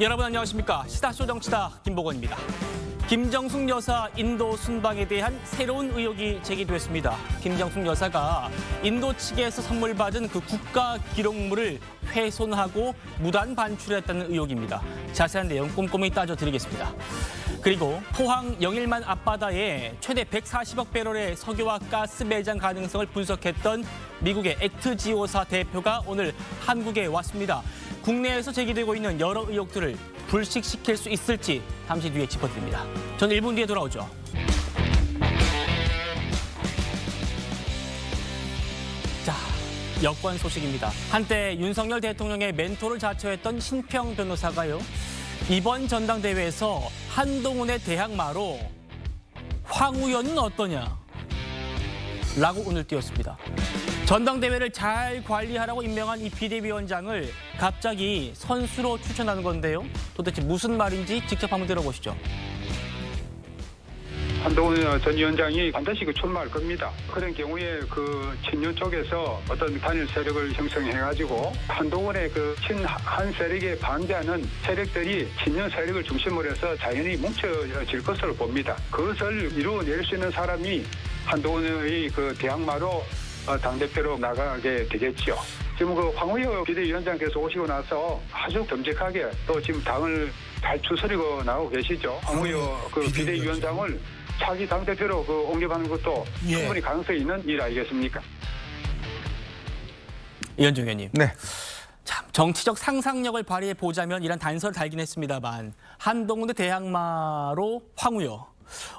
여러분 안녕하십니까? 시사쇼 정치다 김보건입니다. 김정숙 여사 인도 순방에 대한 새로운 의혹이 제기됐습니다. 김정숙 여사가 인도 측에서 선물 받은 그 국가 기록물을 훼손하고 무단 반출했다는 의혹입니다. 자세한 내용 꼼꼼히 따져드리겠습니다. 그리고 포항 영일만 앞바다에 최대 140억 배럴의 석유와 가스 매장 가능성을 분석했던 미국의 액트지오사 대표가 오늘 한국에 왔습니다. 국내에서 제기되고 있는 여러 의혹들을 불식시킬 수 있을지 잠시 뒤에 짚어드립니다. 저는 1분 뒤에 돌아오죠. 자, 여권 소식입니다. 한때 윤석열 대통령의 멘토를 자처했던 신평 변호사가요. 이번 전당대회에서 한동훈의 대항마로 황우여는 어떠냐? 라고 운을 띄웠습니다. 전당대회를 잘 관리하라고 임명한 이 비대위원장을 갑자기 선수로 추천하는 건데요. 도대체 무슨 말인지 직접 한번 들어보시죠. 한동훈 전 위원장이 반드시 출마할 겁니다. 그런 경우에 그 친윤 쪽에서 어떤 단일 세력을 형성해가지고 한동훈의 그 친한 세력에 반대하는 세력들이 친윤 세력을 중심으로 해서 자연히 뭉쳐질 것으로 봅니다. 그것을 이루어낼 수 있는 사람이 한동훈의 그 대항마로 당대표로 나가게 되겠죠. 지금 그 황우여 비대위원장께서 오시고 나서 아주 듬직하게 또 지금 당을 잘 추스리고 나오고 계시죠. 황우여 그 비대위원장을 차기 당대표로 그 옹립하는 것도 충분히 가능성이 있는 일 아니겠습니까? 이현중 의원님. 네. 참 정치적 상상력을 발휘해 보자면 이런 단서를 달긴 했습니다만 한동훈의 대항마로 황우여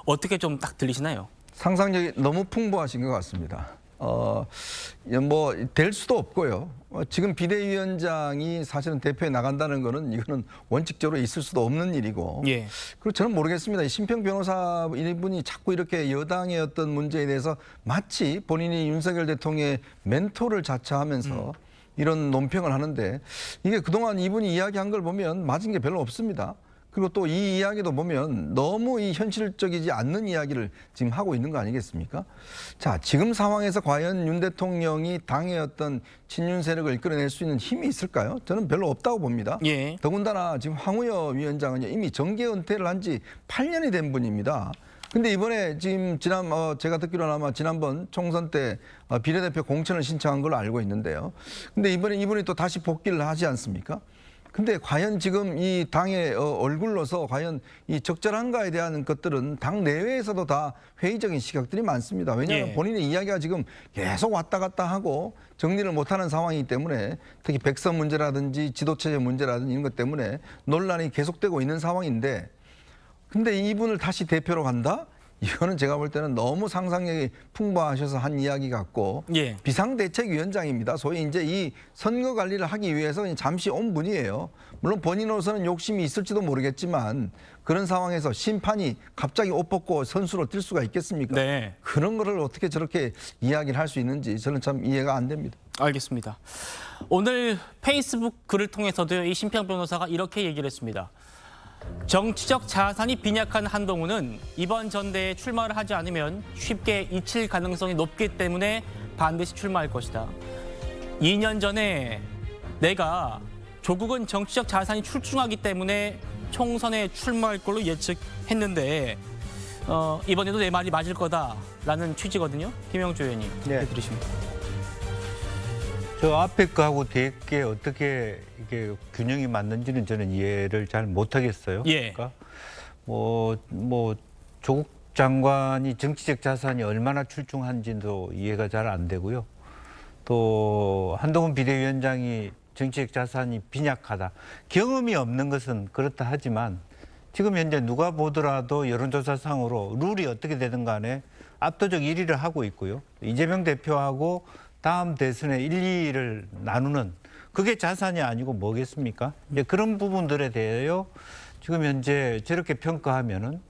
어떻게 좀 딱 들리시나요? 상상력이 너무 풍부하신 것 같습니다. 뭐 될 수도 없고요. 지금 비대위원장이 사실은 대표에 나간다는 거는 이거는 원칙적으로 있을 수도 없는 일이고. 예. 그리고 저는 모르겠습니다. 이 신평 변호사 이분이 자꾸 이렇게 여당의 어떤 문제에 대해서 마치 본인이 윤석열 대통령의 멘토를 자처하면서 이런 논평을 하는데 이게 그동안 이분이 이야기한 걸 보면 맞은 게 별로 없습니다. 그리고 또 이 이야기도 보면 너무 이 현실적이지 않는 이야기를 지금 하고 있는 거 아니겠습니까? 자, 지금 상황에서 과연 윤 대통령이 당의 어떤 친윤 세력을 이끌어낼 수 있는 힘이 있을까요? 저는 별로 없다고 봅니다. 예. 더군다나 지금 황우여 위원장은 이미 정계 은퇴를 한 지 8년이 된 분입니다. 근데 이번에 지금 제가 듣기로는 아마 지난번 총선 때 비례대표 공천을 신청한 걸로 알고 있는데요. 근데 이번에 이분이 또 다시 복귀를 하지 않습니까? 근데 과연 지금 이 당의 얼굴로서 과연 이 적절한가에 대한 것들은 당 내외에서도 다 회의적인 시각들이 많습니다. 왜냐하면 본인의 이야기가 지금 계속 왔다 갔다 하고 정리를 못하는 상황이기 때문에 특히 백서 문제라든지 지도체제 문제라든지 이런 것 때문에 논란이 계속되고 있는 상황인데 근데 이분을 다시 대표로 간다? 이거는 제가 볼 때는 너무 상상력이 풍부하셔서 한 이야기 같고 비상대책위원장입니다. 소위 이제 이 선거 관리를 하기 위해서 잠시 온 분이에요. 물론 본인으로서는 욕심이 있을지도 모르겠지만 그런 상황에서 심판이 갑자기 옷 벗고 선수로 뛸 수가 있겠습니까? 네. 그런 거를 어떻게 저렇게 이야기를 할 수 있는지 저는 참 이해가 안 됩니다. 알겠습니다. 오늘 페이스북 글을 통해서도 이 신평 변호사가 이렇게 얘기를 했습니다. 정치적 자산이 빈약한 한동훈은 이번 전대에 출마를 하지 않으면 쉽게 잊힐 가능성이 높기 때문에 반드시 출마할 것이다. 2년 전에 내가 조국은 정치적 자산이 출중하기 때문에 총선에 출마할 걸로 예측했는데 이번에도 내 말이 맞을 거다라는 취지거든요. 김영주 의원님, 어떻게 들으십니까? 저 앞에 거하고 뒤에 게 어떻게 이게 균형이 맞는지는 저는 이해를 잘 못하겠어요. 예. 그러니까 뭐 조국 장관이 정치적 자산이 얼마나 출중한지도 이해가 잘 안 되고요. 또 한동훈 비대위원장이 정치적 자산이 빈약하다. 경험이 없는 것은 그렇다 하지만 지금 현재 누가 보더라도 여론조사상으로 룰이 어떻게 되든 간에 압도적 1위를 하고 있고요. 이재명 대표하고 다음 대선에 1, 2위를 나누는 그게 자산이 아니고 뭐겠습니까? 이제 그런 부분들에 대하여 지금 현재 저렇게 평가하면은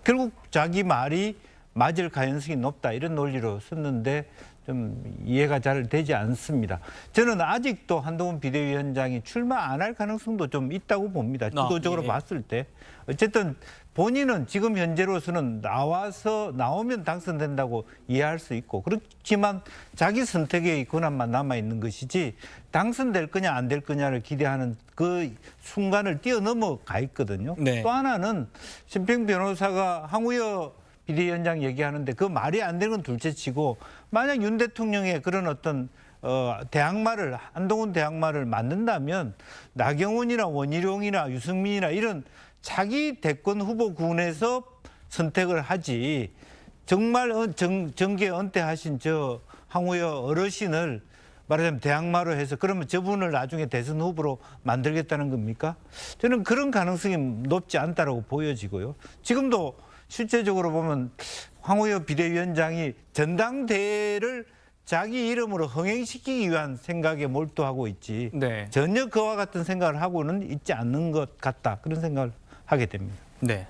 결국 자기 말이 맞을 가능성이 높다 이런 논리로 썼는데 좀 이해가 잘 되지 않습니다. 저는 아직도 한동훈 비대위원장이 출마 안 할 가능성도 좀 있다고 봅니다. 주도적으로 예. 봤을 때. 어쨌든 본인은 지금 현재로서는 나오면 당선된다고 이해할 수 있고, 그렇지만 자기 선택의 권한만 남아있는 것이지 당선될 거냐 안 될 거냐를 기대하는 그 순간을 뛰어넘어 가 있거든요. 네. 또 하나는 심평 변호사가 황우여 비대위원장 얘기하는데 그 말이 안 되는 건 둘째치고, 만약 윤 대통령의 그런 어떤 대항마를, 한동훈 대항마를 맞는다면 나경원이나 원희룡이나 유승민이나 이런 자기 대권 후보군에서 선택을 하지, 정말 정계 은퇴하신 저 황우여 어르신을 말하자면 대항마로 해서 그러면 저분을 나중에 대선 후보로 만들겠다는 겁니까? 저는 그런 가능성이 높지 않다고 보여지고요. 지금도 실제적으로 보면 황우여 비대위원장이 전당대회를 자기 이름으로 흥행시키기 위한 생각에 몰두하고 있지, 네. 전혀 그와 같은 생각을 하고는 있지 않는 것 같다, 그런 생각을 하게 됩니다. 네.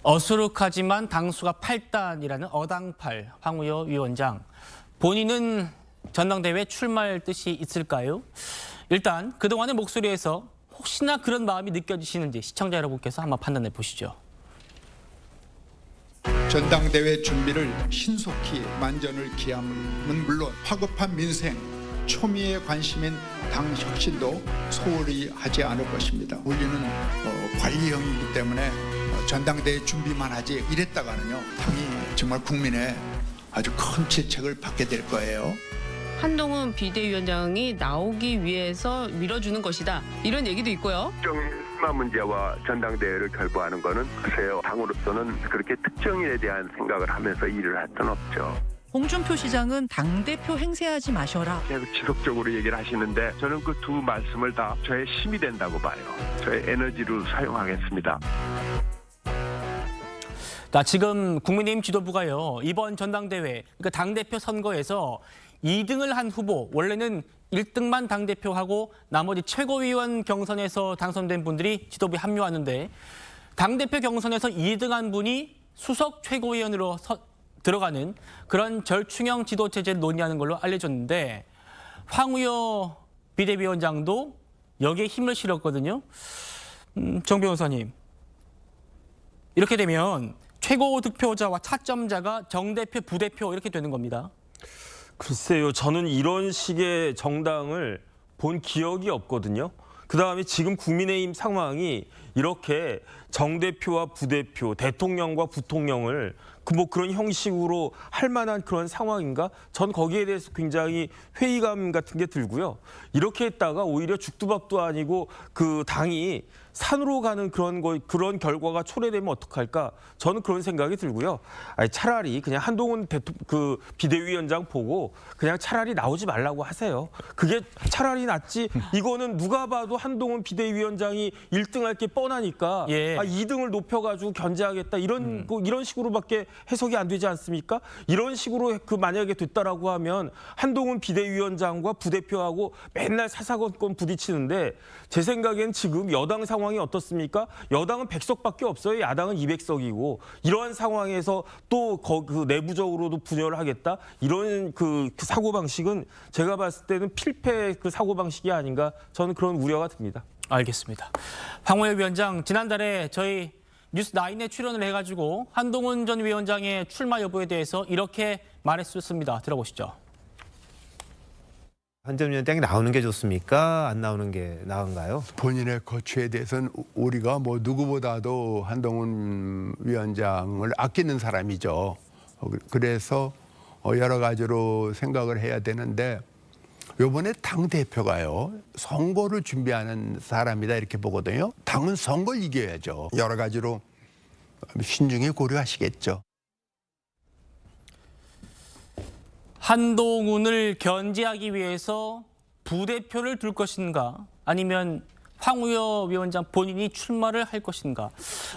어수룩하지만 당수가 8단이라는 어당팔 황우여 위원장. 본인은 전당대회 출마할 뜻이 있을까요? 일단 그동안의 목소리에서 혹시나 그런 마음이 느껴지시는지 시청자 여러분께서 한번 판단해 보시죠. 전당대회 준비를 신속히 만전을 기함은 물론 화급한 민생, 초미의 관심인 당 혁신도 소홀히 하지 않을 것입니다. 우리는 관리형이기 때문에 전당대회 준비만 하지 이랬다가는요, 당이 정말 국민의 아주 큰 질책을 받게 될 거예요. 한동훈 비대위원장이 나오기 위해서 밀어주는 것이다, 이런 얘기도 있고요. 출마 문제와 전당대회를 결부하는 거는 글쎄요, 당으로서는 그렇게 특정인에 대한 생각을 하면서 일을 할 수는 없죠. 홍준표 시장은 당대표 행세하지 마셔라. 계속 지속적으로 얘기를 하시는데 저는 그 두 말씀을 다 저의 힘이 된다고 봐요. 저의 에너지로 사용하겠습니다. 자, 지금 국민의힘 지도부가요, 이번 전당대회, 그러니까 당대표 선거에서 2등을 한 후보, 원래는 1등만 당대표하고 나머지 최고위원 경선에서 당선된 분들이 지도부에 합류하는데, 당대표 경선에서 2등한 분이 수석 최고위원으로 들어가는 그런 절충형 지도체제를 논의하는 걸로 알려졌는데, 황우여 비대위원장도 여기에 힘을 실었거든요. 정 변호사님, 이렇게 되면 최고 득표자와 차점자가 정대표, 부대표 이렇게 되는 겁니다. 글쎄요, 저는 이런 식의 정당을 본 기억이 없거든요. 그다음에 지금 국민의힘 상황이 이렇게 정대표와 부대표, 대통령과 부통령을 그런 형식으로 할 만한 그런 상황인가? 전 거기에 대해서 굉장히 회의감 같은 게 들고요. 이렇게 했다가 오히려 죽두밥도 아니고 그 당이 산으로 가는 그런 결과가 초래되면 어떡할까? 저는 그런 생각이 들고요. 아니, 차라리 그냥 한동훈 비대위원장 보고 그냥 차라리 나오지 말라고 하세요. 그게 차라리 낫지. 이거는 누가 봐도 한동훈 비대위원장이 1등할 게 뻔하니까 예. 2등을 높여가지고 견제하겠다 이런 식으로밖에 해석이 안 되지 않습니까? 이런 식으로 만약에 됐다라고 하면 한동훈 비대위원장과 부대표하고 맨날 사사건건 부딪히는데, 제 생각엔 지금 여당 상황이 어떻습니까? 여당은 100석밖에 없어요. 야당은 200석이고 이러한 상황에서 또 그 내부적으로도 분열을 하겠다, 이런 그 사고방식은 제가 봤을 때는 필패 그 사고방식이 아닌가, 저는 그런 우려가 듭니다. 알겠습니다. 황우여 위원장, 지난달에 저희 뉴스9에 출연을 해가지고 한동훈 전 위원장의 출마 여부에 대해서 이렇게 말했었습니다. 들어보시죠. 한 전 위원장이 나오는 게 좋습니까? 안 나오는 게 나은가요? 본인의 거취에 대해서는 우리가 누구보다도 한동훈 위원장을 아끼는 사람이죠. 그래서 여러 가지로 생각을 해야 되는데, 이번에 당대표가요, 선거를 준비하는 사람이다 이렇게 보거든요. 당은 선거를 이겨야죠. 여러 가지로 신중히 고려하시겠죠. 한동훈을 견제하기 위해서 부대표를 둘 것인가, 아니면 황우여 위원장 본인이 출마를 할 것인가,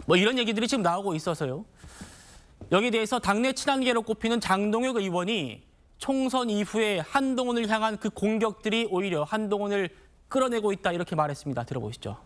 이런 얘기들이 지금 나오고 있어서요. 여기에 대해서 당내 친한계로 꼽히는 장동혁 의원이 총선 이후에 한동훈을 향한 그 공격들이 오히려 한동훈을 끌어내고 있다, 이렇게 말했습니다. 들어보시죠.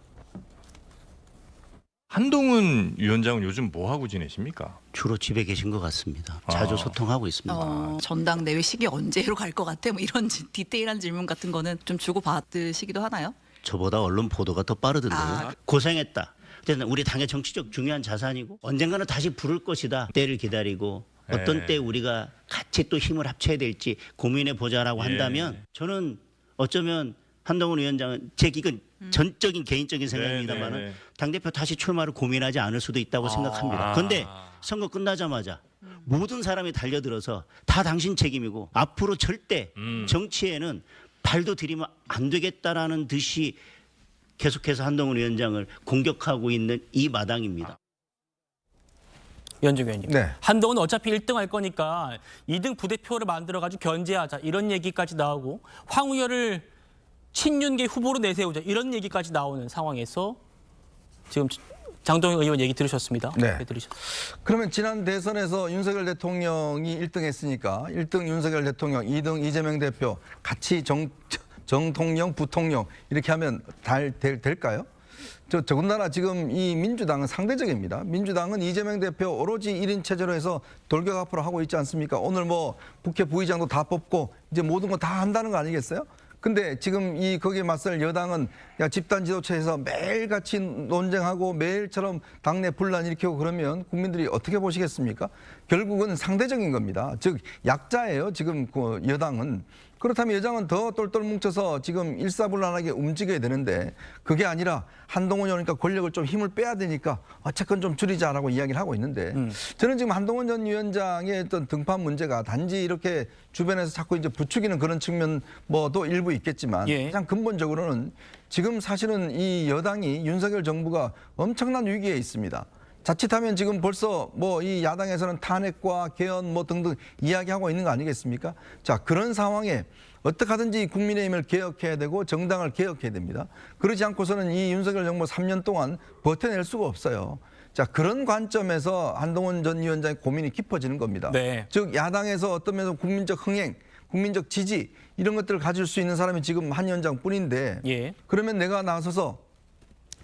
한동훈 위원장은 요즘 뭐 하고 지내십니까? 주로 집에 계신 것 같습니다. 자주 소통하고 있습니다. 전당대회 시기 언제로 갈 것 같아? 뭐 이런 디테일한 질문 같은 거는 좀 주고 받으시기도 하나요? 저보다 언론 보도가 더 빠르던데요. 고생했다. 어쨌든 우리 당의 정치적 중요한 자산이고 언젠가는 다시 부를 것이다. 때를 기다리고 어떤 때 우리가 같이 또 힘을 합쳐야 될지 고민해 보자라고 한다면 저는 어쩌면 한동훈 위원장은 제 이건 전적인 개인적인 생각입니다만은 당대표 다시 출마를 고민하지 않을 수도 있다고 생각합니다. 그런데 선거 끝나자마자 모든 사람이 달려들어서 다 당신 책임이고 앞으로 절대 정치에는 발도 들이면 안 되겠다라는 듯이 계속해서 한동훈 위원장을 공격하고 있는 이 마당입니다. 연중 의원님. 네. 한동훈 어차피 1등 할 거니까 2등 부대표를 만들어가지고 견제하자 이런 얘기까지 나오고 황우여를 친윤계 후보로 내세우자 이런 얘기까지 나오는 상황에서 지금 장동영 의원 얘기 들으셨습니다. 네. 들으셨어요. 그러면 지난 대선에서 윤석열 대통령이 1등 했으니까 1등 윤석열 대통령, 2등 이재명 대표 같이 정통령, 부통령 이렇게 하면 될까요? 더군다나 지금 이 민주당은 상대적입니다. 민주당은 이재명 대표 오로지 1인 체제로 해서 돌격 앞으로 하고 있지 않습니까? 오늘 뭐 국회 부의장도 다 뽑고 이제 모든 거 다 한다는 거 아니겠어요? 근데 지금 거기에 맞설 여당은 집단 지도체에서 매일같이 논쟁하고 매일처럼 당내 분란 일으키고 그러면 국민들이 어떻게 보시겠습니까? 결국은 상대적인 겁니다. 즉 약자예요. 지금 그 여당은. 그렇다면 여당은 더 똘똘 뭉쳐서 지금 일사불란하게 움직여야 되는데 그게 아니라 한동훈이 오니까 권력을 좀 힘을 빼야 되니까 어쨌건 좀 줄이자라고 이야기를 하고 있는데 저는 지금 한동훈 전 위원장의 어떤 등판 문제가 단지 이렇게 주변에서 자꾸 이제 부추기는 그런 측면 뭐도 일부 있겠지만 가장 근본적으로는 지금 사실은 이 여당이 윤석열 정부가 엄청난 위기에 있습니다. 자칫하면 지금 벌써 뭐 이 야당에서는 탄핵과 개헌 뭐 등등 이야기하고 있는 거 아니겠습니까? 자, 그런 상황에 어떻게 하든지 국민의힘을 개혁해야 되고 정당을 개혁해야 됩니다. 그러지 않고서는 이 윤석열 정부 3년 동안 버텨낼 수가 없어요. 자, 그런 관점에서 한동훈 전 위원장의 고민이 깊어지는 겁니다. 네. 즉 야당에서 어떤 면에서 국민적 흥행, 국민적 지지 이런 것들을 가질 수 있는 사람이 지금 한 위원장뿐인데 그러면 내가 나서서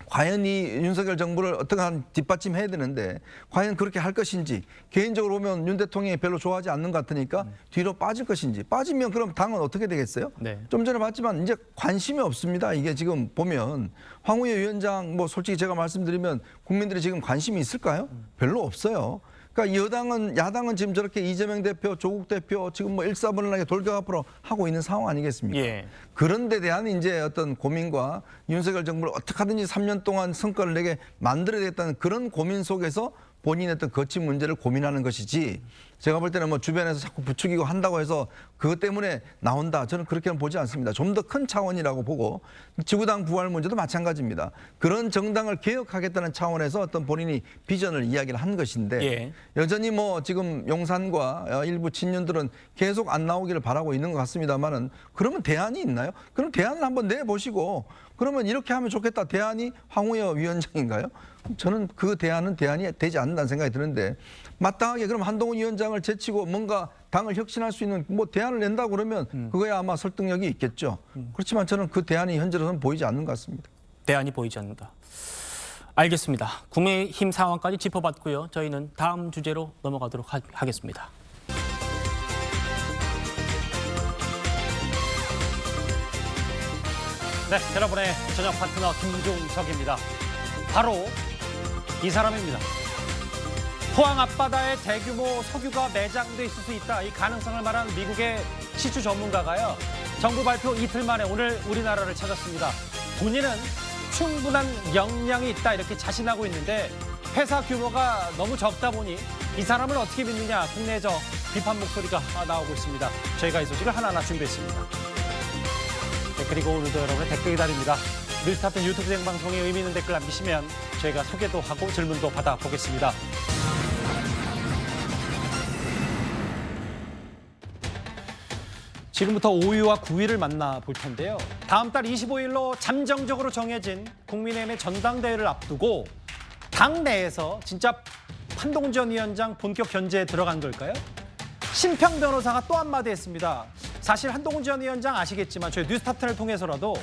과연 이 윤석열 정부를 어떻게 뒷받침해야 되는데 과연 그렇게 할 것인지 개인적으로 보면 윤 대통령이 별로 좋아하지 않는 것 같으니까 뒤로 빠질 것인지 빠지면 그럼 당은 어떻게 되겠어요? 네. 좀 전에 봤지만 이제 관심이 없습니다. 이게 지금 보면 황우여 위원장 뭐 솔직히 제가 말씀드리면 국민들이 지금 관심이 있을까요? 별로 없어요. 그러니까 야당은 지금 저렇게 이재명 대표, 조국 대표 지금 뭐 일사불란하게 돌격 앞으로 하고 있는 상황 아니겠습니까? 그런 데 대한 이제 어떤 고민과 윤석열 정부를 어떻게 하든지 3년 동안 성과를 내게 만들어야 되겠다는 그런 고민 속에서 본인의 어떤 거친 문제를 고민하는 것이지 제가 볼 때는 뭐 주변에서 자꾸 부추기고 한다고 해서 그것 때문에 나온다. 저는 그렇게는 보지 않습니다. 좀 더 큰 차원이라고 보고 지구당 부활 문제도 마찬가지입니다. 그런 정당을 개혁하겠다는 차원에서 어떤 본인이 비전을 이야기를 한 것인데 여전히 뭐 지금 용산과 일부 친윤들은 계속 안 나오기를 바라고 있는 것 같습니다만은 그러면 대안이 있나요? 그럼 대안을 한번 내보시고 그러면 이렇게 하면 좋겠다. 대안이 황우여 위원장인가요? 저는 그 대안은 대안이 되지 않는다는 생각이 드는데 마땅하게 그럼 한동훈 위원장을 제치고 뭔가 당을 혁신할 수 있는 뭐 대안을 낸다고 그러면 그거에 아마 설득력이 있겠죠. 그렇지만 저는 그 대안이 현재로서는 보이지 않는 것 같습니다. 대안이 보이지 않는다. 알겠습니다. 국민의힘 상황까지 짚어봤고요. 저희는 다음 주제로 넘어가도록 하겠습니다. 네, 여러분의 저녁 파트너 김종석입니다. 바로 이 사람입니다. 포항 앞바다에 대규모 석유가 매장돼 있을 수 있다. 이 가능성을 말한 미국의 시추 전문가가요. 정부 발표 이틀 만에 오늘 우리나라를 찾았습니다. 본인은 충분한 역량이 있다 이렇게 자신하고 있는데 회사 규모가 너무 적다 보니 이 사람을 어떻게 믿느냐 국내에서 비판 목소리가 나오고 있습니다. 저희가 이 소식을 하나하나 준비했습니다. 네, 그리고 오늘도 여러분의 댓글 기다립니다. 뉴스타트 유튜브 생방송에 의미 있는 댓글 남기시면 저희가 소개도 하고 질문도 받아보겠습니다. 지금부터 5위와 9위를 만나볼 텐데요. 다음 달 25일로 잠정적으로 정해진 국민의힘의 전당대회를 앞두고 당내에서 진짜 한동훈 전 위원장 본격 견제에 들어간 걸까요? 심평 변호사가 또 한마디 했습니다. 사실 한동훈 전 위원장 아시겠지만 저희 뉴스타트를 통해서라도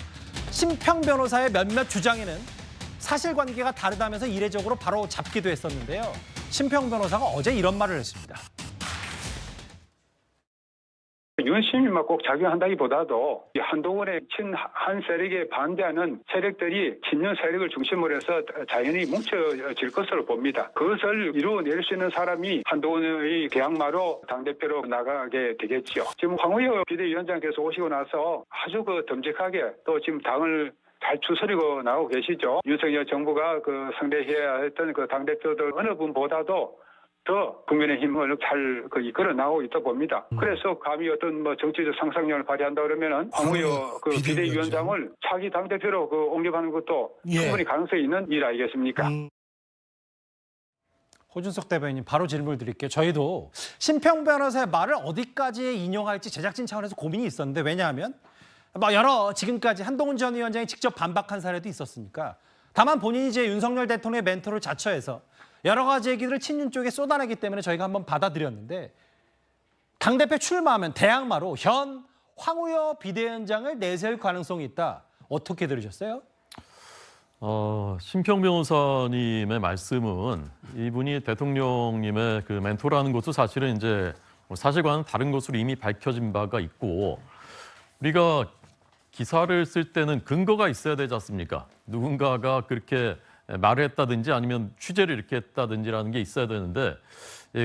심평 변호사의 몇몇 주장에는 사실관계가 다르다면서 이례적으로 바로 잡기도 했었는데요. 심평 변호사가 어제 이런 말을 했습니다. 윤심이만 꼭 작용한다기보다도 이 한동훈의 친한 세력에 반대하는 세력들이 친윤 세력을 중심으로 해서 자연히 뭉쳐질 것으로 봅니다. 그것을 이루어낼 수 있는 사람이 한동훈의 계약마로 당대표로 나가게 되겠지요. 지금 황우여 비대위원장께서 오시고 나서 아주 듬직하게 또 지금 당을 잘 추스리고 나오고 계시죠. 윤석열 정부가 상대해야 했던 당대표들 어느 분보다도 더 국민의힘을 잘 이끌어 나오고 있다 봅니다. 그래서 감히 어떤 정치적 상상력을 발휘한다 그러면은 황우여 비대위원장을 차기 당대표로 옹립하는 것도 충분히 가능성이 있는 일 아니겠습니까? 호준석 대변인 바로 질문을 드릴게요. 저희도 심평 변호사의 말을 어디까지 인용할지 제작진 차원에서 고민이 있었는데 왜냐하면 여러 지금까지 한동훈 전 위원장이 직접 반박한 사례도 있었으니까 다만 본인이 이제 윤석열 대통령의 멘토를 자처해서 여러 가지 얘기들을 친윤 쪽에 쏟아내기 때문에 저희가 한번 받아들였는데 당대표 출마하면 대항마로 현 황우여 비대위원장을 내세울 가능성이 있다. 어떻게 들으셨어요? 심평 변호사님의 말씀은 이분이 대통령님의 멘토라는 것도 사실은 이제 사실과는 다른 것으로 이미 밝혀진 바가 있고 우리가 기사를 쓸 때는 근거가 있어야 되지 않습니까? 누군가가 그렇게 말을 했다든지 아니면 취재를 이렇게 했다든지라는 게 있어야 되는데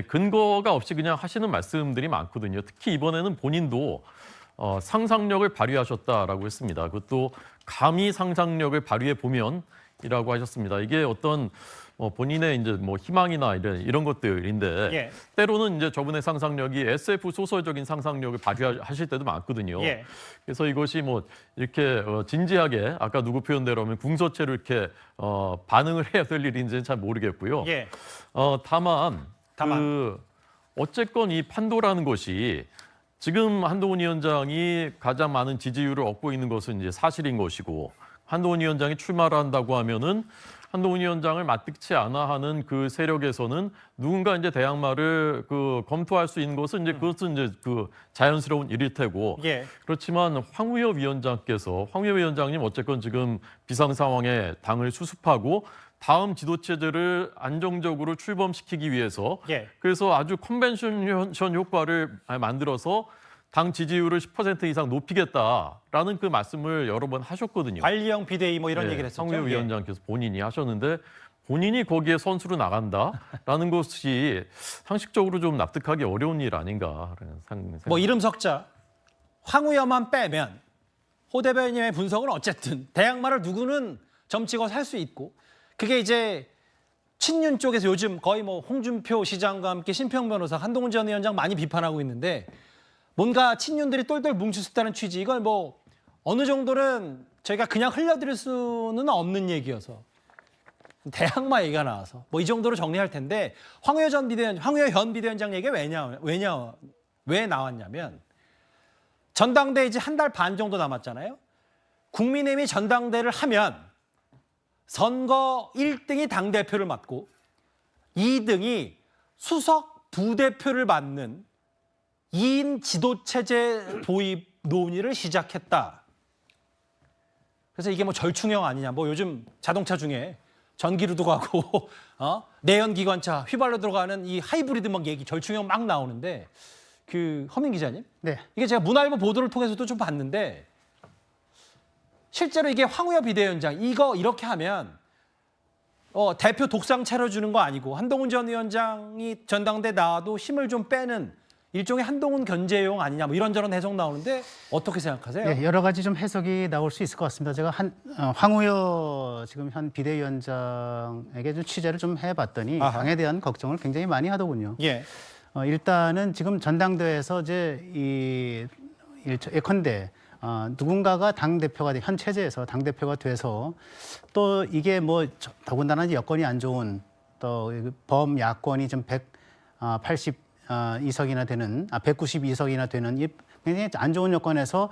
근거가 없이 그냥 하시는 말씀들이 많거든요. 특히 이번에는 본인도 상상력을 발휘하셨다라고 했습니다. 그것도 감히 상상력을 발휘해 보면이라고 하셨습니다. 이게 어떤 본인의 이제 희망이나 이런 것들인데 예. 때로는 이제 저분의 상상력이 SF 소설적인 상상력을 발휘하실 때도 많거든요. 예. 그래서 이것이 이렇게 진지하게 아까 누구 표현대로 하면 궁서체로 이렇게 반응을 해야 될 일인지는 잘 모르겠고요. 예. 다만 어쨌건 이 판도라는 것이 지금 한동훈 위원장이 가장 많은 지지율을 얻고 있는 것은 이제 사실인 것이고 한동훈 위원장이 출마를 한다고 하면은 한동훈 위원장을 맞득치 않아 하는 그 세력에서는 누군가 이제 대항마를 검토할 수 있는 것은 이제 그것은 이제 자연스러운 일일 테고 예. 그렇지만 황우여 위원장님 어쨌건 지금 비상 상황에 당을 수습하고 다음 지도 체제를 안정적으로 출범시키기 위해서 예. 그래서 아주 컨벤션 효과를 만들어서 당 지지율을 10% 이상 높이겠다라는 그 말씀을 여러 번 하셨거든요. 관리형 비대위 이런 얘기를 했었죠. 황우여 위원장께서 본인이 하셨는데 본인이 거기에 선수로 나간다라는 것이 상식적으로 좀 납득하기 어려운 일 아닌가라는 생각. 이름 석자 황우여만 빼면 호 대변인의 분석은 어쨌든 대항마를 누구는 점찍어 살 수 있고 그게 이제 친윤 쪽에서 요즘 거의 홍준표 시장과 함께 심평 변호사, 한동훈 전 위원장 많이 비판하고 있는데 뭔가 친윤들이 똘똘 뭉칠 수 있다는 취지 이걸 어느 정도는 저희가 그냥 흘려드릴 수는 없는 얘기여서 대항마 얘기가 나와서 이 정도로 정리할 텐데 황우여 현 비대위원장 얘기가 왜 나왔냐면 전당대회 이제 한 달 반 정도 남았잖아요. 국민의힘이 전당대회를 하면 선거 1등이 당대표를 맡고 2등이 수석 부대표를 맡는 2인 지도체제 도입 논의를 시작했다. 그래서 이게 절충형 아니냐. 요즘 자동차 중에 전기로도 가고 내연기관차 휘발로 들어가는 이 하이브리드 얘기 절충형 막 나오는데 허민 기자님. 네. 이게 제가 문화일보 보도를 통해서도 좀 봤는데 실제로 이게 황우여 비대위원장 이거 이렇게 하면 대표 독상 차려주는 거 아니고 한동훈 전 위원장이 전당대 나와도 힘을 좀 빼는 일종의 한동훈 견제용 아니냐 이런저런 해석 나오는데 어떻게 생각하세요? 네, 여러 가지 좀 해석이 나올 수 있을 것 같습니다. 제가 황우여 지금 현 비대위원장에게 좀 취재를 좀 해봤더니 당에 대한 걱정을 굉장히 많이 하더군요. 예. 일단은 지금 전당대회에서 예컨대 누군가가 당대표가 현 체제에서 당대표가 돼서 또 이게 더군다나 여건이 안 좋은 또 범야권이 좀 182석이나 되는 192석이나 되는 굉장히 안 좋은 여건에서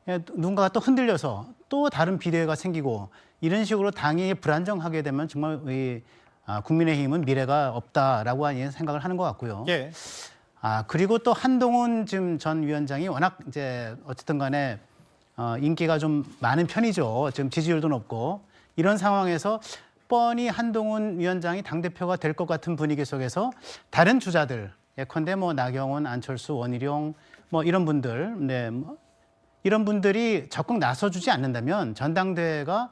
누군가가 또 흔들려서 또 다른 비대위가 생기고 이런 식으로 당이 불안정하게 되면 정말 국민의힘은 미래가 없다라고 생각을 하는 것 같고요. 예. 그리고 또 한동훈 지금 전 위원장이 워낙 어쨌든 간에 인기가 좀 많은 편이죠. 지금 지지율도 높고 이런 상황에서 뻔히 한동훈 위원장이 당대표가 될 것 같은 분위기 속에서 다른 주자들, 예컨대 뭐 나경원, 안철수, 원희룡 뭐 이런 분들, 네, 뭐 이런 분들이 적극 나서주지 않는다면 전당대회가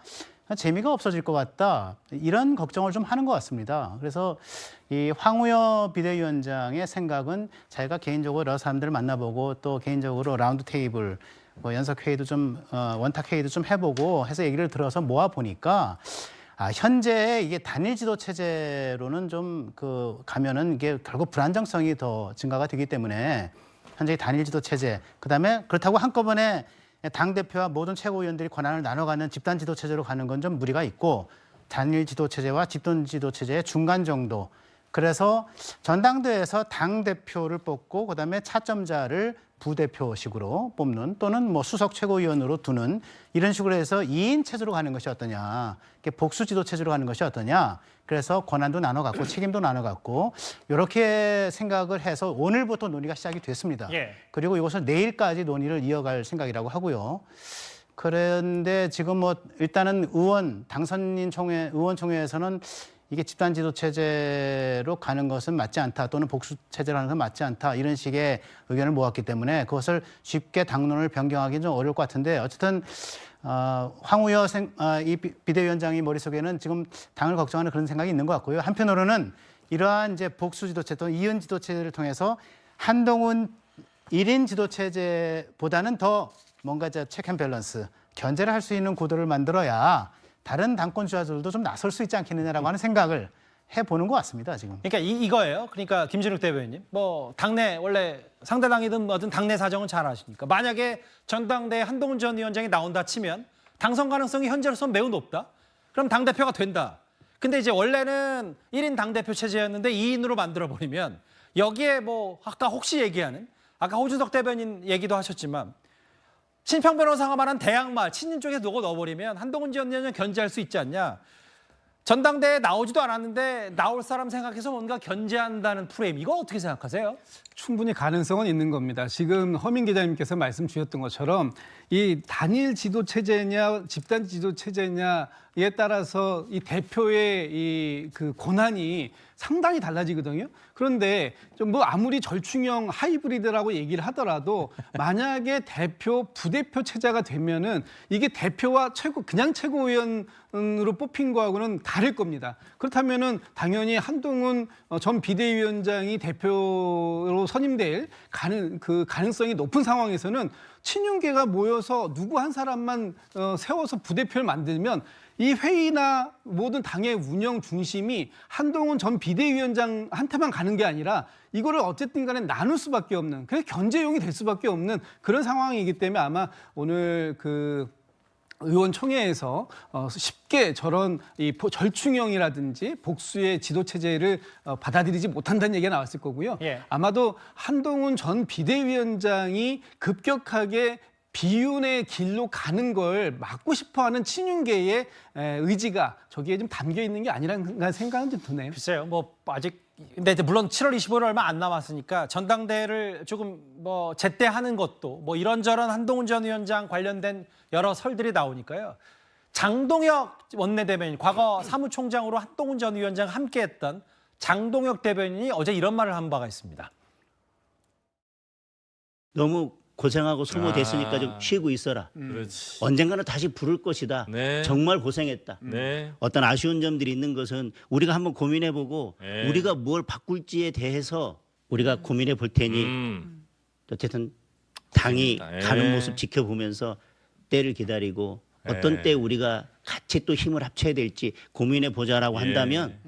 재미가 없어질 것 같다. 이런 걱정을 좀 하는 것 같습니다. 그래서 이 황우여 비대위원장의 생각은 자기가 개인적으로 여러 사람들을 만나보고 또 개인적으로 라운드 테이블, 뭐 연석 회의도 좀 원탁 회의도 좀 해보고 해서 얘기를 들어서 모아 보니까 현재 이게 단일 지도 체제로는 좀 가면은 이게 결국 불안정성이 더 증가가 되기 때문에 현재 단일 지도 체제, 그다음에 그렇다고 한꺼번에 당대표와 모든 최고위원들이 권한을 나눠가는 집단 지도 체제로 가는 건 좀 무리가 있고 단일 지도 체제와 집단 지도 체제의 중간 정도. 그래서 전당대회에서 당대표를 뽑고 그다음에 차점자를 부대표식으로 뽑는 또는 뭐 수석 최고위원으로 두는 이런 식으로 해서 2인 체제로 가는 것이 어떠냐. 복수 지도 체제로 가는 것이 어떠냐. 그래서 권한도 나눠 갖고 책임도 나눠 갖고 이렇게 생각을 해서 오늘부터 논의가 시작이 됐습니다. 예. 그리고 이것을 내일까지 논의를 이어갈 생각이라고 하고요. 그런데 지금 뭐 일단은 의원총회에서는 이게 집단 지도 체제로 가는 것은 맞지 않다 또는 복수 체제로 하는 것은 맞지 않다 이런 식의 의견을 모았기 때문에 그것을 쉽게 당론을 변경하기는 좀 어려울 것 같은데 어쨌든 황우여 이 비대위원장의 머릿속에는 지금 당을 걱정하는 그런 생각이 있는 것 같고요. 한편으로는 이러한 이제 복수 지도체 또는 이은 지도체제를 통해서 한동훈 1인 지도체제보다는 더 뭔가 체크 앤 밸런스, 견제를 할 수 있는 구도를 만들어야 다른 당권 주자들도 좀 나설 수 있지 않겠느냐라고 하는 생각을 해보는 것 같습니다, 지금. 그러니까 이거예요. 그러니까 김진욱 대변인, 뭐 당내 원래 상대당이든 뭐든 당내 사정은 잘 아시니까 만약에 전당대회 한동훈 전 위원장이 나온다 치면 당선 가능성이 현재로서는 매우 높다. 그럼 당대표가 된다. 근데 이제 원래는 1인 당대표 체제였는데 2인으로 만들어버리면 여기에 뭐 아까 혹시 얘기하는 아까 호준석 대변인 얘기도 하셨지만 신평 변호사가 말한 대항마, 친윤 쪽에 넣어버리면 한동훈 전 위원장 견제할 수 있지 않냐. 전당대회에 나오지도 않았는데 나올 사람 생각해서 뭔가 견제한다는 프레임. 이거 어떻게 생각하세요? 충분히 가능성은 있는 겁니다. 지금 허민 기자님께서 말씀 주셨던 것처럼 이 단일 지도 체제냐 집단 지도 체제냐에 따라서 이 대표의 그 권한이 상당히 달라지거든요. 그런데 좀 뭐 아무리 절충형 하이브리드라고 얘기를 하더라도 만약에 대표 부대표 체제가 되면은 이게 대표와 그냥 최고위원으로 뽑힌 거하고는 다를 겁니다. 그렇다면은 당연히 한동훈 전 비대위원장이 대표로 선임될 가능성이 높은 상황에서는 친윤계가 모여서 누구 한 사람만 세워서 부대표를 만들면 이 회의나 모든 당의 운영 중심이 한동훈 전 비대위원장한테만 가는 게 아니라 이거를 어쨌든 간에 나눌 수밖에 없는, 그래서 견제용이 될 수밖에 없는 그런 상황이기 때문에 아마 오늘 의원총회에서 쉽게 저런 이 절충형이라든지 복수의 지도체제를 받아들이지 못한다는 얘기가 나왔을 거고요. 예. 아마도 한동훈 전 비대위원장이 급격하게 비윤의 길로 가는 걸 막고 싶어하는 친윤계의 의지가 저기에 좀 담겨 있는 게 아니라는 생각은 좀 드네요. 글쎄요, 뭐 아직 근데 이제 물론 7월 25일 얼마 안 남았으니까 전당대회를 조금 뭐 제때하는 것도 뭐 이런저런 한동훈 전 위원장 관련된 여러 설들이 나오니까요. 장동혁 원내대변인, 과거 사무총장으로 한동훈 전 위원장 함께했던 장동혁 대변인이 어제 이런 말을 한 바가 있습니다. 너무 고생하고 소모됐으니까 좀 쉬고 있어라. 그렇지. 언젠가는 다시 부를 것이다. 네. 정말 고생했다. 네. 어떤 아쉬운 점들이 있는 것은 우리가 한번 고민해보고 네. 우리가 뭘 바꿀지에 대해서 우리가 고민해 볼 테니 어쨌든 당이 네. 가는 모습 지켜보면서 때를 기다리고 어떤 때 우리가 같이 또 힘을 합쳐야 될지 고민해 보자라고 한다면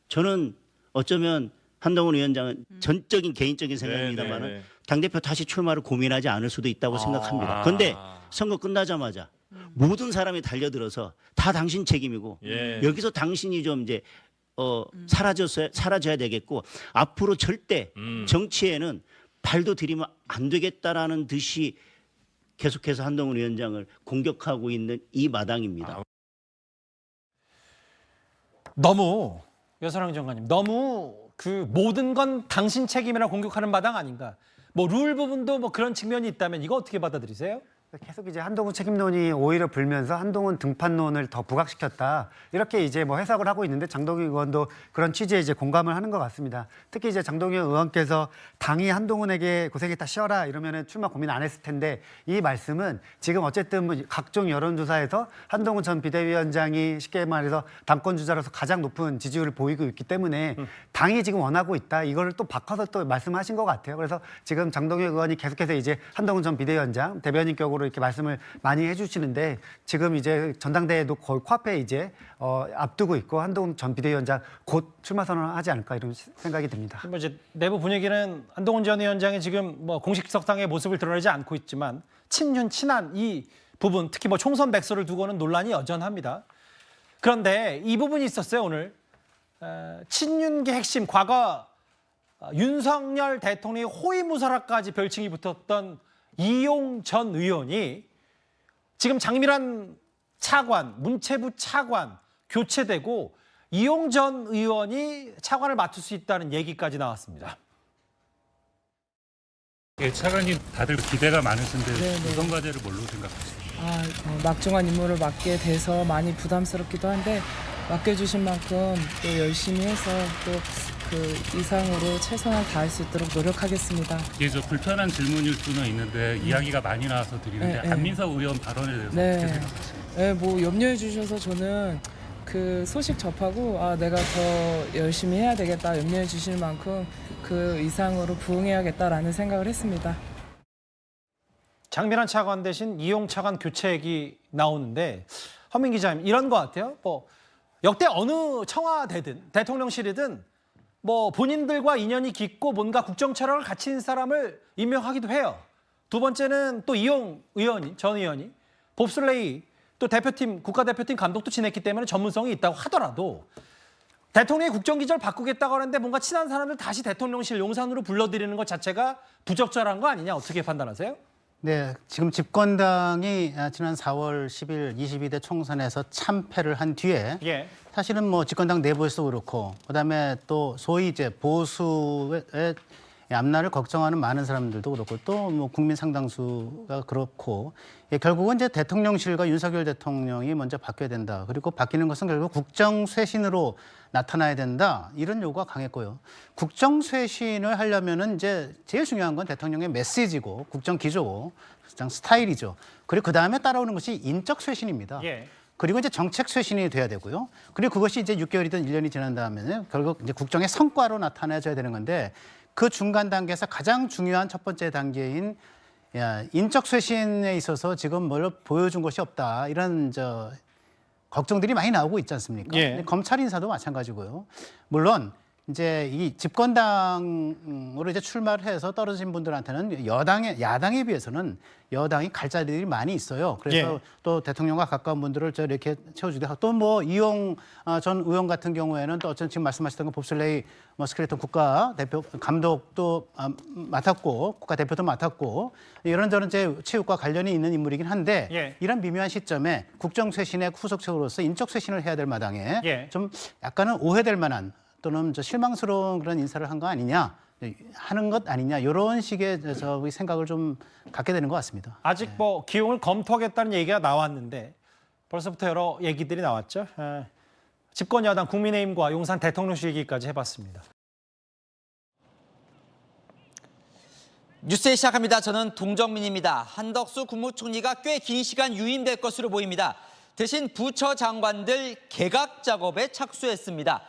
저는 어쩌면 한동훈 위원장은 전적인 개인적인 생각입니다만은 당대표 다시 출마를 고민하지 않을 수도 있다고 생각합니다. 그런데 선거 끝나자마자 모든 사람이 달려들어서 다 당신 책임이고 여기서 당신이 좀 이제 사라져야 되겠고 앞으로 절대 정치에는 발도 들이면 안 되겠다라는 듯이 계속해서 한동훈 위원장을 공격하고 있는 이 마당입니다. 너무 여선왕 장관님 너무 모든 건 당신 책임이라 공격하는 마당 아닌가? 뭐 룰 부분도 뭐 그런 측면이 있다면 이거 어떻게 받아들이세요? 계속 이제 한동훈 책임론이 오히려 불면서 한동훈 등판론을 더 부각시켰다. 이렇게 이제 뭐 해석을 하고 있는데 장동혁 의원도 그런 취지에 이제 공감을 하는 것 같습니다. 특히 이제 장동혁 의원께서 당이 한동훈에게 고생했다 쉬어라 이러면은 출마 고민 안 했을 텐데 이 말씀은 지금 어쨌든 뭐 각종 여론조사에서 한동훈 전 비대위원장이 쉽게 말해서 당권 주자로서 가장 높은 지지율을 보이고 있기 때문에 당이 지금 원하고 있다. 이걸 또 바꿔서 또 말씀하신 것 같아요. 그래서 지금 장동혁 의원이 계속해서 이제 한동훈 전 비대위원장 대변인 격으로 이렇게 말씀을 많이 해주시는데 지금 이제 전당대회도 거의 코앞에 이제 앞두고 있고 한동훈 전 비대위원장 곧 출마 선언을 하지 않을까 이런 생각이 듭니다. 뭐 이제 내부 분위기는 한동훈 전 위원장이 지금 뭐 공식석상의 모습을 드러내지 않고 있지만 친윤 친한 이 부분 특히 뭐 총선 백서를 두고는 논란이 여전합니다. 그런데 이 부분이 있었어요 오늘. 친윤계 핵심 과거 윤석열 대통령의 호위무사라까지 별칭이 붙었던 이용 전 의원이 지금 장미란 차관, 문체부 차관 교체되고 이용 전 의원이 차관을 맡을 수 있다는 얘기까지 나왔습니다. 예, 차관님 다들 기대가 많으신데 우선 과제를 뭘로 생각하세요? 막중한 임무를 맡게 돼서 많이 부담스럽기도 한데 맡겨주신 만큼 또 열심히 해서 또 그 이상으로 최선을 다할 수 있도록 노력하겠습니다. 이게 저 불편한 질문일 수는 있는데 이야기가 많이 나와서 드리는데 안민석 의원 발언에 대해서 어떻게 생각하세요? 네, 뭐 염려해 주셔서 저는 그 소식 접하고 내가 더 열심히 해야 되겠다 염려해 주실 만큼 그 이상으로 부응해야겠다라는 생각을 했습니다. 장미란 차관 대신 이용 차관 교체 얘기 나오는데 허민 기자님 이런 것 같아요. 뭐 역대 어느 청와대든 대통령실이든 뭐 본인들과 인연이 깊고 뭔가 국정 철학을 갖춘 사람을 임명하기도 해요. 두 번째는 또 이용 의원이 전 의원이 봅슬레이 또 대표팀 국가대표팀 감독도 지냈기 때문에 전문성이 있다고 하더라도 대통령이 국정기조를 바꾸겠다고 하는데 뭔가 친한 사람을 다시 대통령실 용산으로 불러들이는 것 자체가 부적절한 거 아니냐 어떻게 판단하세요? 네, 지금 집권당이 지난 4월 10일 22대 총선에서 참패를 한 뒤에 사실은 뭐 집권당 내부에서도 그렇고 그다음에 또 소위 이제 보수의 앞날을 걱정하는 많은 사람들도 그렇고 또 뭐 국민 상당수가 그렇고 결국은 이제 대통령실과 윤석열 대통령이 먼저 바뀌어야 된다. 그리고 바뀌는 것은 결국 국정 쇄신으로 나타나야 된다. 이런 요구가 강했고요. 국정 쇄신을 하려면은 이제 제일 중요한 건 대통령의 메시지고 국정 기조고 국정 스타일이죠. 그리고 그 다음에 따라오는 것이 인적 쇄신입니다. 그리고 이제 정책 쇄신이 돼야 되고요. 그리고 그것이 이제 6개월이든 1년이 지난 다음에는 결국 이제 국정의 성과로 나타나줘야 되는 건데 그 중간 단계에서 가장 중요한 첫 번째 단계인 인적 쇄신에 있어서 지금 뭘 보여준 것이 없다. 이런 걱정들이 많이 나오고 있지 않습니까? 검찰 인사도 마찬가지고요. 물론 이제 이 집권당으로 이제 출마를 해서 떨어진 분들한테는 야당에 비해서는 여당이 갈 자리들이 많이 있어요. 그래서 또 대통령과 가까운 분들을 이렇게 채워주기도 하고 또 뭐 이용 전 의원 같은 경우에는 또 어쨌든 지금 말씀하셨던 그 봅슬레이 스켈레톤 국가 대표 감독도 맡았고 국가 대표도 맡았고 이런저런 이제 체육과 관련이 있는 인물이긴 한데 이런 미묘한 시점에 국정 쇄신의 후속책으로서 인적 쇄신을 해야 될 마당에 좀 약간은 오해될 만한 또는 실망스러운 그런 인사를 한 거 아니냐 하는 것 아니냐 이런 식의 생각을 좀 갖게 되는 것 같습니다. 아직 뭐 기용을 검토하겠다는 얘기가 나왔는데 벌써부터 여러 얘기들이 나왔죠. 집권 여당 국민의힘과 용산 대통령실 얘기까지 해봤습니다. 뉴스에 시작합니다. 저는 동정민입니다. 한덕수 국무총리가 꽤 긴 시간 유임될 것으로 보입니다. 대신 부처 장관들 개각 작업에 착수했습니다.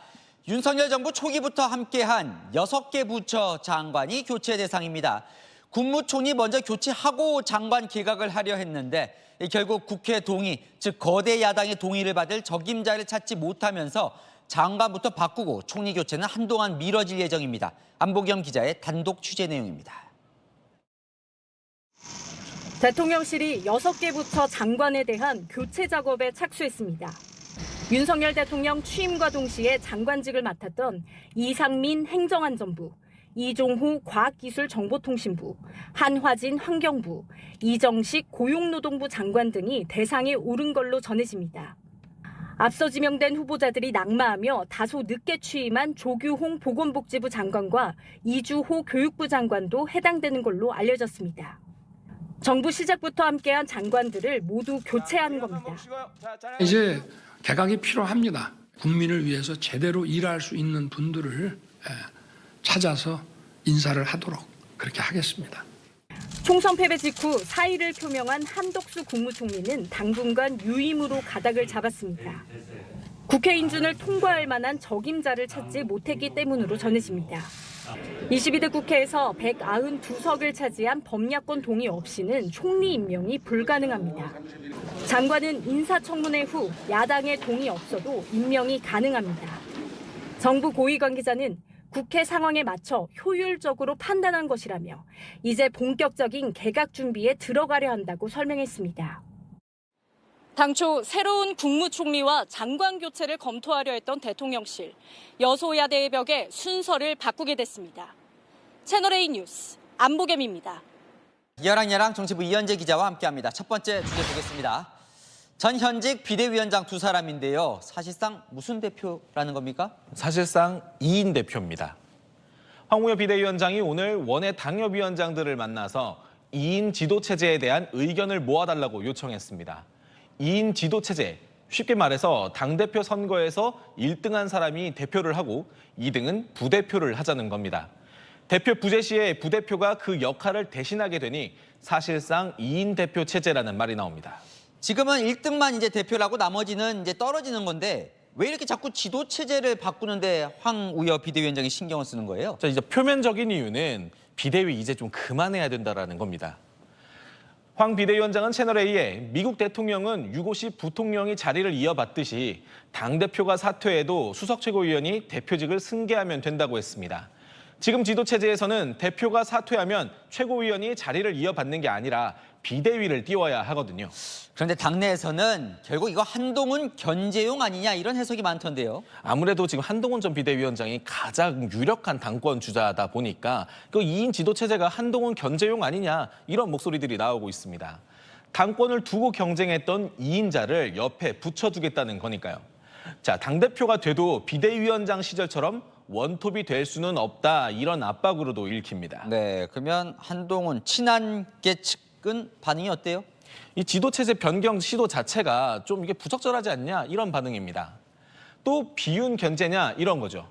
윤석열 정부 초기부터 함께한 6개 부처 장관이 교체 대상입니다. 국무총리 먼저 교체하고 장관 개각을 하려 했는데 결국 국회 동의, 즉 거대 야당의 동의를 받을 적임자를 찾지 못하면서 장관부터 바꾸고 총리 교체는 한동안 미뤄질 예정입니다. 안보경 기자의 단독 취재 내용입니다. 대통령실이 6개 부처 장관에 대한 교체 작업에 착수했습니다. 윤석열 대통령 취임과 동시에 장관직을 맡았던 이상민 행정안전부, 이종호 과학기술정보통신부, 한화진 환경부, 이정식 고용노동부 장관 등이 대상에 오른 걸로 전해집니다. 앞서 지명된 후보자들이 낙마하며 다소 늦게 취임한 조규홍 보건복지부 장관과 이주호 교육부 장관도 해당되는 걸로 알려졌습니다. 정부 시작부터 함께한 장관들을 모두 교체한 겁니다. 이제 개각이 필요합니다. 국민을 위해서 제대로 일할 수 있는 분들을 찾아서 인사를 하도록 그렇게 하겠습니다. 총선 패배 직후 사의를 표명한 한덕수 국무총리는 당분간 유임으로 가닥을 잡았습니다. 국회 인준을 통과할 만한 적임자를 찾지 못했기 때문으로 전해집니다. 22대 국회에서 192석을 차지한 범야권 동의 없이는 총리 임명이 불가능합니다. 장관은 인사청문회 후 야당의 동의 없어도 임명이 가능합니다. 정부 고위 관계자는 국회 상황에 맞춰 효율적으로 판단한 것이라며 이제 본격적인 개각 준비에 들어가려 한다고 설명했습니다. 당초 새로운 국무총리와 장관 교체를 검토하려 했던 대통령실. 여소야대의 벽에 순서를 바꾸게 됐습니다. 채널A 뉴스 안보겸입니다. 야랑야랑 정치부 이현재 기자와 함께합니다. 첫 번째 주제 보겠습니다. 전현직 비대위원장 두 사람인데요. 사실상 무슨 대표라는 겁니까? 사실상 2인 대표입니다. 황우여 비대위원장이 오늘 원외 당협위원장들을 만나서 2인 지도체제에 대한 의견을 모아달라고 요청했습니다. 2인 지도체제, 쉽게 말해서 당대표 선거에서 1등한 사람이 대표를 하고 2등은 부대표를 하자는 겁니다. 대표 부재 시에 부대표가 그 역할을 대신하게 되니 사실상 2인 대표 체제라는 말이 나옵니다. 지금은 1등만 이제 대표라고 나머지는 이제 떨어지는 건데 왜 이렇게 자꾸 지도 체제를 바꾸는데 황우여 비대위원장이 신경을 쓰는 거예요? 자, 이제 표면적인 이유는 비대위 이제 좀 그만해야 된다라는 겁니다. 황 비대위원장은 채널A에 미국 대통령은 유고시 부통령이 자리를 이어받듯이 당대표가 사퇴해도 수석 최고위원이 대표직을 승계하면 된다고 했습니다. 지금 지도체제에서는 대표가 사퇴하면 최고위원이 자리를 이어받는 게 아니라 비대위를 띄워야 하거든요. 그런데 당내에서는 결국 이거 한동훈 견제용 아니냐 이런 해석이 많던데요. 아무래도 지금 한동훈 전 비대위원장이 가장 유력한 당권 주자다 보니까 그 2인 지도체제가 한동훈 견제용 아니냐 이런 목소리들이 나오고 있습니다. 당권을 두고 경쟁했던 2인자를 옆에 붙여두겠다는 거니까요. 자, 당대표가 돼도 비대위원장 시절처럼 원톱이 될 수는 없다 이런 압박으로도 읽힙니다. 네, 그러면 한동훈 친한계 측은 반응이 어때요? 이 지도체제 변경 시도 자체가 좀 이게 부적절하지 않냐 이런 반응입니다. 또 비윤 견제냐 이런 거죠.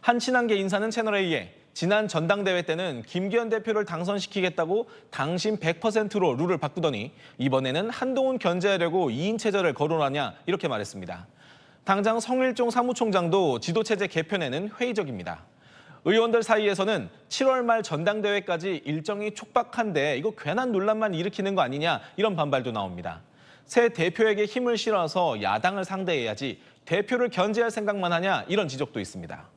한 친한계 인사는 채널A에 지난 전당대회 때는 김기현 대표를 당선시키겠다고 당신 100%로 룰을 바꾸더니 이번에는 한동훈 견제하려고 2인 체제를 거론하냐 이렇게 말했습니다. 당장 성일종 사무총장도 지도체제 개편에는 회의적입니다. 의원들 사이에서는 7월 말 전당대회까지 일정이 촉박한데 이거 괜한 논란만 일으키는 거 아니냐 이런 반발도 나옵니다. 새 대표에게 힘을 실어서 야당을 상대해야지 대표를 견제할 생각만 하냐 이런 지적도 있습니다.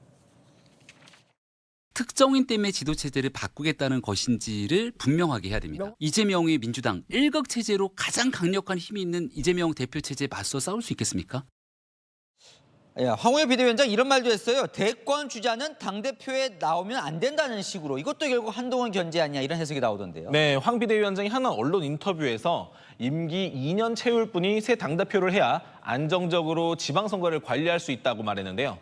특정인 때문에 지도체제를 바꾸겠다는 것인지를 분명하게 해야 됩니다. 이재명의 민주당 1각 체제로 가장 강력한 힘이 있는 이재명 대표 체제에 맞서 싸울 수 있겠습니까? 황우여 비대위원장 이런 말도 했어요. 대권 주자는 당대표에 나오면 안 된다는 식으로. 이것도 결국 한동훈 견제 아니냐 이런 해석이 나오던데요. 네, 황 비대위원장이 한 언론 인터뷰에서 임기 2년 채울 분이 새 당대표를 해야 안정적으로 지방선거를 관리할 수 있다고 말했는데요.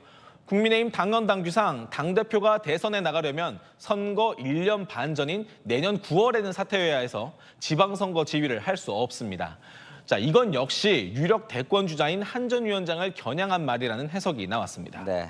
국민의힘 당원 당규상 당대표가 대선에 나가려면 선거 1년 반 전인 내년 9월에는 사퇴해야 해서 지방선거 지휘를 할 수 없습니다. 자, 이건 역시 유력 대권 주자인 한 전 위원장을 겨냥한 말이라는 해석이 나왔습니다. 네.